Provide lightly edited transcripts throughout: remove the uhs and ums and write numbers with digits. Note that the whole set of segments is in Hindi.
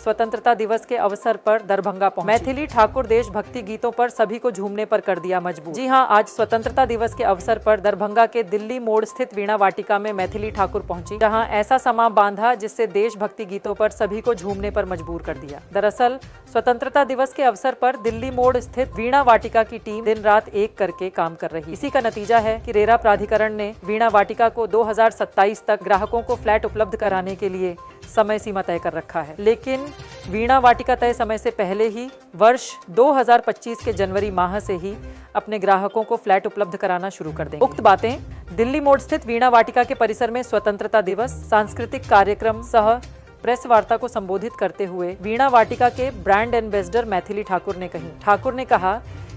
स्वतंत्रता दिवस के अवसर पर दरभंगा पहुंची। मैथिली ठाकुर देशभक्ति गीतों पर सभी को झूमने पर कर दिया मजबूर। जी हां, आज स्वतंत्रता दिवस के अवसर पर दरभंगा के दिल्ली मोड़ स्थित वीणा वाटिका में मैथिली ठाकुर पहुंची, जहां ऐसा समा बांधा जिससे देशभक्ति गीतों पर सभी को झूमने पर मजबूर कर दिया। दरअसल स्वतंत्रता दिवस के अवसर पर दिल्ली मोड़ स्थित वीणा वाटिका की टीम दिन रात एक करके काम कर रही। इसी का नतीजा है कि रेरा प्राधिकरण ने वीणा वाटिका को 2027 तक ग्राहकों को फ्लैट उपलब्ध कराने के लिए समय सीमा तय कर रखा है। लेकिन वीणा वाटिका तय समय से पहले ही वर्ष 2025 के जनवरी माह से ही अपने ग्राहकों को फ्लैट उपलब्ध कराना शुरू कर देंगे। उक्त बातें दिल्ली मोड़ स्थित वीणा वाटिका के परिसर में स्वतंत्रता दिवस सांस्कृतिक कार्यक्रम सह प्रेस वार्ता को संबोधित करते हुए वीणा वाटिका के ब्रांड एम्बेसडर मैथिली ठाकुर ने कही। ठाकुर ने कहा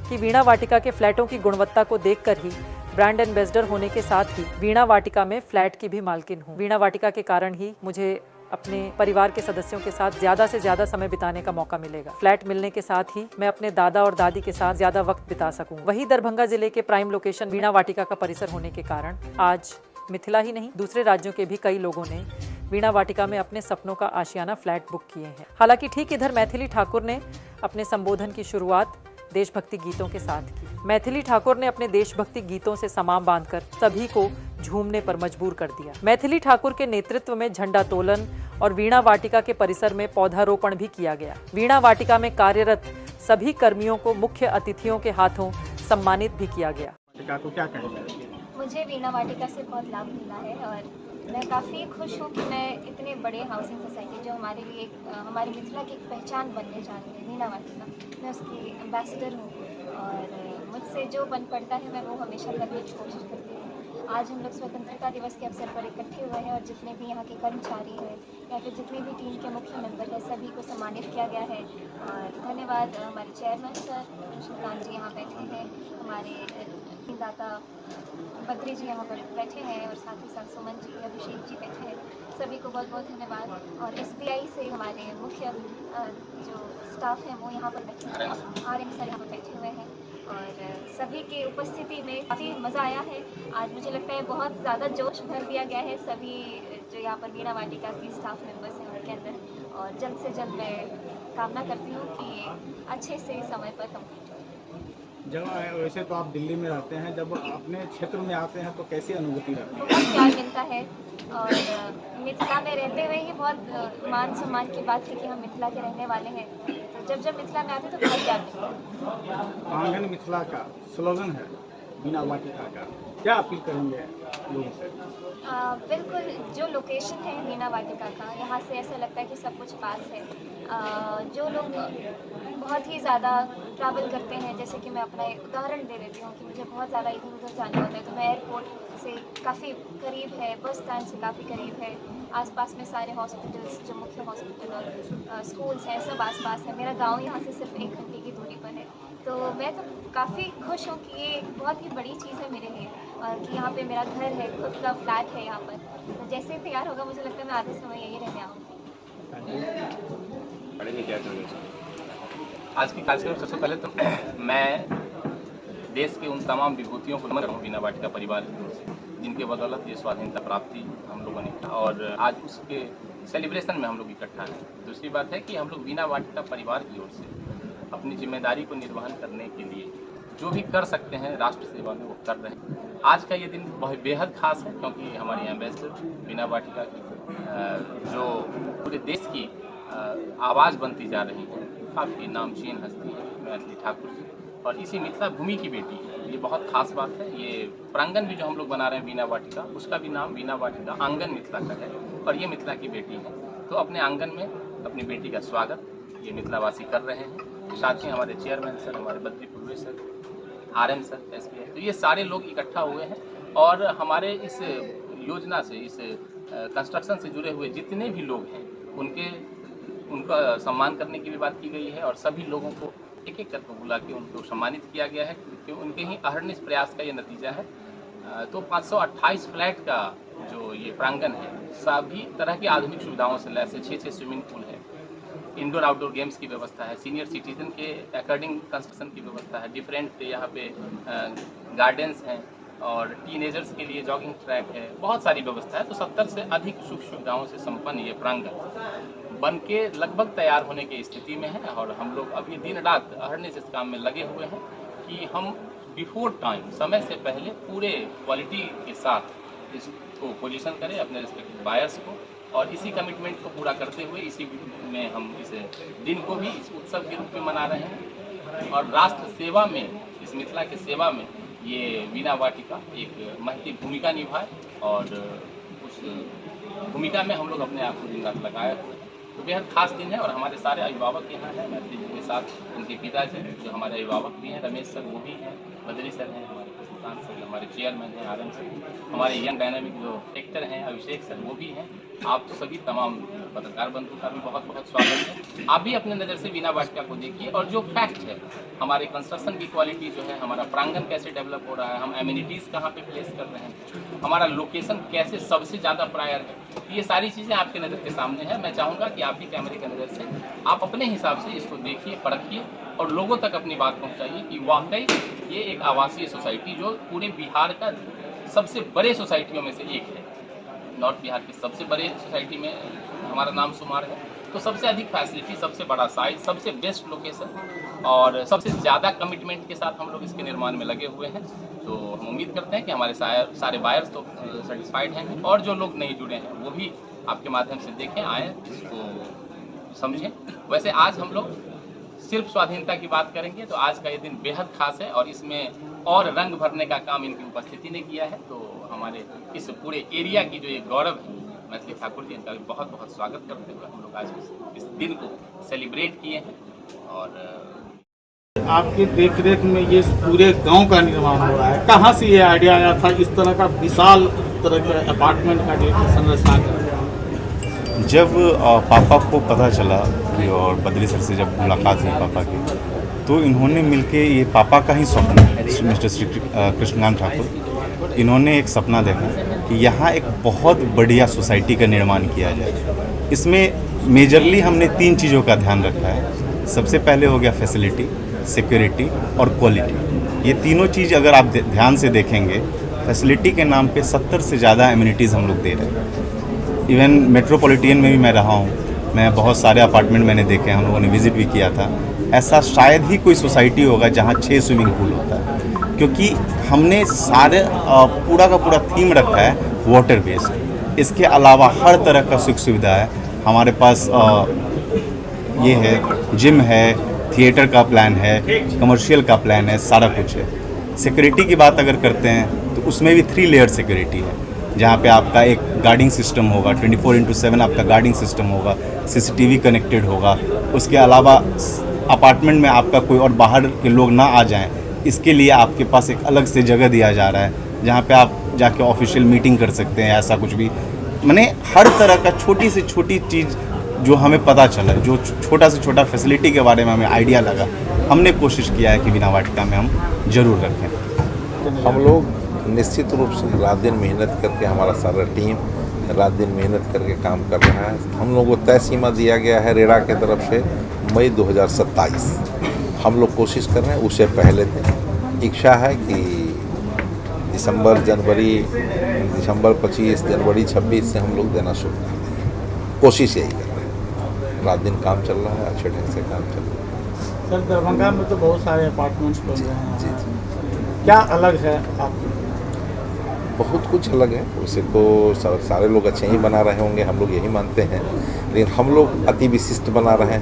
कि वीणा वाटिका के फ्लैटों की गुणवत्ता को देखकर ही ब्रांड एम्बेसडर होने के साथ ही वीणा वाटिका में फ्लैट की भी मालकिन हूँ। वीणा वाटिका के कारण ही मुझे अपने परिवार के सदस्यों के साथ ज्यादा से ज्यादा समय बिताने का मौका मिलेगा। फ्लैट मिलने के साथ ही मैं अपने दादा और दादी के साथ ज्यादा वक्त बिता सकूं। वहीं दरभंगा जिले के प्राइम लोकेशन वीणा वाटिका का परिसर होने के कारण आज मिथिला ही नहीं दूसरे राज्यों के भी कई लोगों ने वीणा वाटिका में अपने सपनों का आशियाना फ्लैट बुक किए हैं। हालांकि ठीक इधर मैथिली ठाकुर ने अपने संबोधन की शुरुआत देशभक्ति गीतों के साथ की। मैथिली ठाकुर ने अपने देशभक्ति गीतों से समाम बांधकर सभी को झूमने पर मजबूर कर दिया। मैथिली ठाकुर के नेतृत्व में झंडोत्तोलन और वीणा वाटिका के परिसर में पौधारोपण भी किया गया। वीणा वाटिका में कार्यरत सभी कर्मियों को मुख्य अतिथियों के हाथों सम्मानित भी किया गया। को क्या कहेंगे? मुझे वीणा वाटिका से बहुत लाभ मिला है और मैं काफ़ी खुश हूँ कि मैं इतने बड़े हाउसिंग सोसाइटी जो हमारे लिए हमारी मिथिला की एक पहचान बनने जा रही है वीणा वाटिका, मैं उसकी एम्बेसडर हूँ और मुझसे जो बन पड़ता है मैं वो हमेशा करने की कोशिश करती हूँ। आज हम लोग स्वतंत्रता दिवस के अवसर पर इकट्ठे हुए हैं और जितने भी यहाँ के कर्मचारी हैं या फिर जितने भी टीम के मुख्य मेंबर हैं सभी को सम्मानित किया गया है। और धन्यवाद हमारे चेयरमैन सर श्रीकांत जी यहाँ बैठे हैं, हमारे दाता बद्री जी यहाँ पर बैठे हैं और साथ ही साथ सुमन जी, अभिषेक जी बैठे हैं। सभी को बहुत बहुत धन्यवाद। और SBI से हमारे मुख्य जो स्टाफ हैं वो यहाँ पर बैठे हैं, RM सर यहाँ पर बैठे हुए हैं और सभी की उपस्थिति में काफ़ी मज़ा आया है। आज मुझे लगता है बहुत ज़्यादा जोश भर दिया गया है सभी जो यहाँ पर वीणा वाटिका की स्टाफ मेंबर्स हैं उनके अंदर और जल्द से जल्द मैं कामना करती हूँ कि अच्छे से समय पर कंप्लीट हो। जब वैसे तो आप दिल्ली में रहते हैं, जब अपने क्षेत्र में आते हैं तो कैसी अनुभूति रहती है? बहुत प्यार मिलता है और मिथिला में रहते हुए ही बहुत मान सम्मान की बात है कि हम मिथिला के रहने वाले हैं। तो जब मिथिला में आते हैं तो बहुत प्यार मिलता है। आंगन मिथिला का स्लोगन है वीणा वाटिका का, क्या अपील करेंगे लोगों से? बिल्कुल, जो लोकेशन है वीणा वाटिका का, यहाँ से ऐसा लगता है कि सब कुछ पास है। जो लोग बहुत ही ज़्यादा ट्रैवल करते हैं, जैसे कि मैं अपना एक उदाहरण दे देती हूँ कि मुझे बहुत ज़्यादा इधर उधर जाना होता है तो मैं एयरपोर्ट से काफ़ी करीब है, बस स्टैंड से काफ़ी करीब है, आसपास में सारे हॉस्पिटल्स जो मुख्य हॉस्पिटल और स्कूल्स हैं सब आसपास है। मेरा गांव यहाँ से सिर्फ 1 घंटे की दूरी पर है, तो मैं तो काफ़ी खुश हूँ कि ये बहुत ही बड़ी चीज़ है मेरे लिए और कि यहाँ पे मेरा घर है, खुद का फ्लैट है यहाँ पर। तो जैसे तैयार होगा मुझे लगता है मैं आधे समय यही रहने आऊँगी। आज के कार्यक्रम सबसे पहले तो मैं देश के उन तमाम विभूतियों को नमन करता हूँ वीणा वाटिका परिवार की ओर से, जिनके बदौलत ये स्वाधीनता प्राप्ति हम लोगों ने और आज उसके सेलिब्रेशन में हम लोग इकट्ठा हैं। दूसरी बात है कि हम लोग वीणा वाटिका परिवार की ओर से अपनी जिम्मेदारी को निर्वहन करने के लिए जो भी कर सकते हैं राष्ट्र सेवा में वो कर रहे हैं। आज का ये दिन बहुत बेहद खास है क्योंकि हमारी एम्बेसडर वीणा वाटिका की जो पूरे देश की आवाज़ बनती जा रही है, काफ़ी नामचीन हस्ती है मैथिली ठाकुर जी और इसी मिथिला भूमि की बेटी है। ये बहुत खास बात है। ये प्रांगण भी जो हम लोग बना रहे हैं वीणा वाटिका, उसका भी नाम वीणा वाटिका आंगन मिथिला का है और ये मिथिला की बेटी है। तो अपने आंगन में अपनी बेटी का स्वागत ये मिथिलावासी कर रहे हैं। साथ ही हमारे चेयरमैन सर, हमारे बद्री पूर्वे सर, RM सर, SBI, तो ये सारे लोग इकट्ठा हुए हैं और हमारे इस योजना से, इस कंस्ट्रक्शन से जुड़े हुए जितने भी लोग हैं उनका सम्मान करने की भी बात की गई है और सभी लोगों को एक एक करके बुला के उनको सम्मानित किया गया है क्योंकि उनके ही अहर्निश प्रयास का ये नतीजा है। तो 528 फ्लैट का जो ये प्रांगण है सभी तरह की आधुनिक सुविधाओं से लैस है। 6 स्विमिंग पूल है, इंडोर आउटडोर गेम्स की व्यवस्था है, सीनियर सिटीजन के अकॉर्डिंग कंस्ट्रक्शन की व्यवस्था है, डिफरेंट यहाँ पे गार्डन्स हैं और टीनेजर्स के लिए जॉगिंग ट्रैक है, बहुत सारी व्यवस्था है। तो 70 से अधिक सुख सुविधाओं से संपन्न ये प्रांगण बन के लगभग तैयार होने की स्थिति में है और हम लोग अभी दिन रात अहरने से इस काम में लगे हुए हैं कि हम बिफोर टाइम, समय से पहले पूरे क्वालिटी के साथ इसको पोजीशन करें अपने रिस्पेक्टिव बायर्स को, और इसी कमिटमेंट को पूरा करते हुए इसी में हम इस दिन को भी इस उत्सव के रूप में मना रहे हैं। और राष्ट्र सेवा में, इस मिथिला की सेवा में ये वीणा वाटिका एक महती भूमिका निभाए और उस भूमिका में हम लोग अपने आप को दिन रात लगाए हुए हैं। तो बेहद खास दिन है और हमारे सारे अभिभावक यहाँ हैं, मैत्री जी के साथ उनके पिताजी जो हमारे अभिभावक भी हैं, रमेश सर वो भी हैं, बद्री सर हैं, हमारे प्रशांत सर हमारे चेयरमैन हैं, आरएम सर, हमारे यंग डायनामिक जो एक्टर हैं अभिषेक सर वो भी हैं। आप सभी तमाम पत्रकार बंधु का भी बहुत बहुत स्वागत है। आप भी अपने नज़र से वीणा वाटिका को देखिए और जो फैक्ट है हमारे कंस्ट्रक्शन की क्वालिटी जो है, हमारा प्रांगण कैसे डेवलप हो रहा है, हम एमिनिटीज़ कहाँ पे प्लेस कर रहे हैं, हमारा लोकेशन कैसे सबसे ज़्यादा प्रायर है, ये सारी चीज़ें आपके नज़र के सामने हैं। मैं चाहूँगा कि आप भी कैमरे की नज़र से आप अपने हिसाब से इसको देखिए, परखिए और लोगों तक अपनी बात पहुँचाइए कि वाकई ये एक आवासीय सोसाइटी जो पूरे बिहार का सबसे बड़े सोसाइटियों में से एक है, नॉर्थ बिहार की सबसे बड़े सोसाइटी में हमारा नाम शुमार है। तो सबसे अधिक फैसिलिटी, सबसे बड़ा साइज, सबसे बेस्ट लोकेशन और सबसे ज़्यादा कमिटमेंट के साथ हम लोग इसके निर्माण में लगे हुए हैं। तो हम उम्मीद करते हैं कि हमारे सारे बायर्स तो सेटिस्फाइड हैं और जो लोग नहीं जुड़े हैं वो भी आपके माध्यम से देखें, आएँ, इसको समझें। वैसे आज हम लोग सिर्फ स्वाधीनता की बात करेंगे तो आज का ये दिन बेहद खास है और इसमें और रंग भरने का काम इनकी उपस्थिति ने किया है। तो हमारे इस पूरे एरिया की जो ये गौरव है, मैथिली ठाकुर जी, इनका भी बहुत बहुत स्वागत करते हुए हम लोग आज इस दिन को सेलिब्रेट किए हैं। और आपकी देखरेख में ये पूरे गांव का निर्माण हो रहा है, कहाँ से ये आइडिया आया था इस तरह का विशाल तरह के अपार्टमेंट का संरचना का? जब पापा को पता चला कि और बद्री सर से जब मुलाकात हुई पापा की, तो इन्होंने मिलके, ये पापा का ही सपना है, मिस्टर श्री कृष्णकांत ठाकुर, इन्होंने एक सपना देखा कि यहाँ एक बहुत बढ़िया सोसाइटी का निर्माण किया जाए। इसमें मेजरली हमने 3 चीज़ों का ध्यान रखा है। सबसे पहले हो गया फैसिलिटी, सिक्योरिटी और क्वालिटी। ये तीनों चीज़ अगर आप ध्यान से देखेंगे, फैसिलिटी के नाम पे 70 से ज़्यादा एमिनिटीज़ हम लोग दे रहे हैं। इवन मेट्रोपॉलिटन में भी मैं रहा हूँ, मैं बहुत सारे अपार्टमेंट मैंने देखे, हम लोगों ने विज़िट भी किया था। ऐसा शायद ही कोई सोसाइटी होगा जहाँ 6 स्विमिंग पूल होता है, क्योंकि हमने सारे पूरा का पूरा थीम रखा है वाटर बेस्ड। इसके अलावा हर तरह का सुख सुविधा है हमारे पास। ये है, जिम है, थिएटर का प्लान है, कमर्शियल का प्लान है, सारा कुछ है। सिक्योरिटी की बात अगर करते हैं तो उसमें भी 3 लेयर सिक्योरिटी है, जहाँ पे आपका एक गार्डिंग सिस्टम होगा, 24/7 आपका गार्डिंग सिस्टम होगा, CCTV कनेक्टेड होगा। उसके अलावा अपार्टमेंट में आपका कोई और बाहर के लोग ना आ जाएं, इसके लिए आपके पास एक अलग से जगह दिया जा रहा है, जहाँ पे आप जाके ऑफिशियल मीटिंग कर सकते हैं, ऐसा कुछ भी। मैंने हर तरह का छोटी से छोटी चीज़ जो हमें पता चला, जो छोटा से छोटा फैसिलिटी के बारे में हमें आइडिया लगा, हमने कोशिश किया है कि वीणा वाटिका में हम ज़रूर रखें। हम लोग निश्चित रूप से रात दिन मेहनत करके, हमारा सारा टीम रात दिन मेहनत करके काम कर रहा है। हम लोगों को तय सीमा दिया गया है रेरा के तरफ से मई 2027। हम लोग कोशिश कर रहे हैं उससे पहले दिन। इच्छा है कि दिसंबर 25, जनवरी 26 से हम लोग देना शुरू कर दें। कोशिश यही कर रहे हैं, रात दिन काम चल रहा है, अच्छे ढंग से काम चल रहा है। सर, दरभंगा में तो बहुत सारे अपार्टमेंट्स बन रहे हैं, जी, क्या अलग है आपके? बहुत कुछ अलग है। उसे तो सारे लोग अच्छे ही बना रहे होंगे, हम लोग यही मानते हैं, लेकिन हम लोग अति विशिष्ट बना रहे हैं।